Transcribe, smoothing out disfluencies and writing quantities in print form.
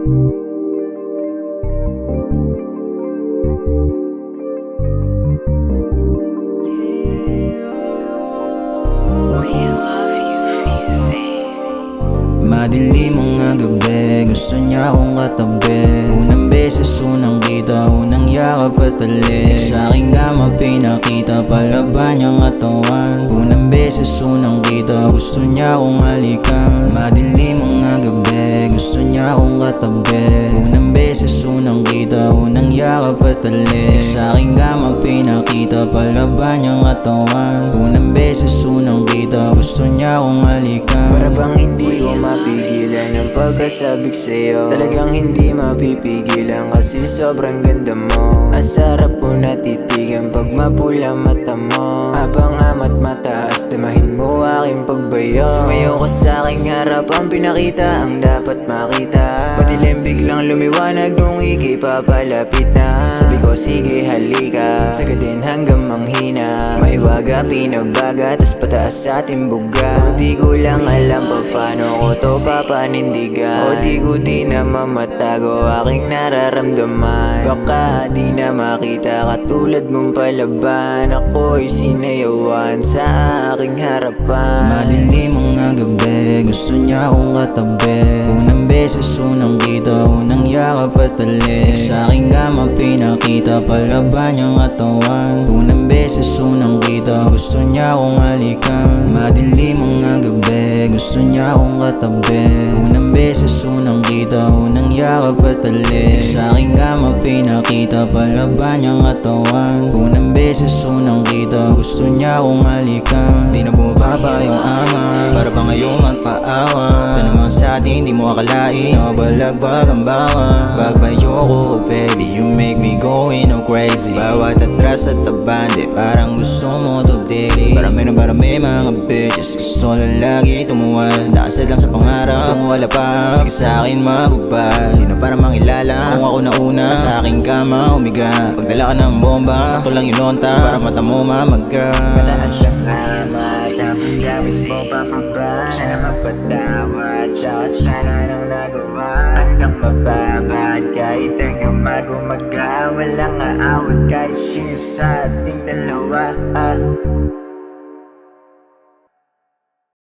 Madilim mga gabi, gusto niya akong katabi. Unang beses, unang kita, unang yakap at talik. Sa'king gama pinakita, palaban niyang katawan. Unang beses, unang kita, gusto niya akong halikan. Madilim mga gabi, gusto niya akong katabi. Unang beses, unang kita, unang yakap at talik. Sa'king gama pinakita, palaban niyang katawan. Unang beses, unang kita, gusto niya akong halikan. Para bang hindi ko mapigilan ang pagkasabik sa'yo. Talagang hindi mapipigilan kasi sobrang ganda mo. Ang sarap ko natitigan pag mapula mata mo. Habang amat mataas, damahin mo aking pagbayo. Sumayaw ka sa aking harap, ang pinakita ang dapat makita. Madilim biglang lumiwanag nung ika'y papalapit na. Sabi ko sige halika, sagadin hanggang manghina. May waga, pinabaga, tas pataas sa ating buga. O di ko lang alam pa paano ko to papanindigan. O di ko di na mamatago aking nararamdaman. Baka di na makita katulad mong palaban. Ako'y sinayawan sa aking harapan. Madilim mga gabi, gusto niya akong katabi. Unang beses, unang kita, unang yakap at talik. Sa'king gama pinakita, palaban niyang katawan. Unang beses, unang kita, gusto niya akong halikan. Madilim mga gabi, gusto niya akong katabi. Unang beses, unang kita, unang yakap at talik. Sa'king gama pinakita, palaban niyang katawan. Unang beses, unang kita, gusto niya akong halikan. Di na bumababa yung ama, para pa ngayong magpaawa. Ito naman sa'tin, di mo akalain, nakabalagbag ang bawa. Bagbayo ko, baby, you make me going all crazy. Bawat atras at tabande, parang gusto mo to daily. Parami mga bitches, gusto lang lagi tumuwan. Nakasad lang sa pangarap, kung wala pa, sige sa'kin magubad. Di na para mangilala, kung ako nauna, sa aking kama umiga. Pagdala ka ng bomba, sakto lang inonta, para mata mo mamaga. Mataas ang alamat, ang gamit mo papaba. Sana mapatawad sa kasalanan ng nagawa. Handang mababa at kahit hanggang magumaga. Walang aawat kahit sino sa ating dalawa.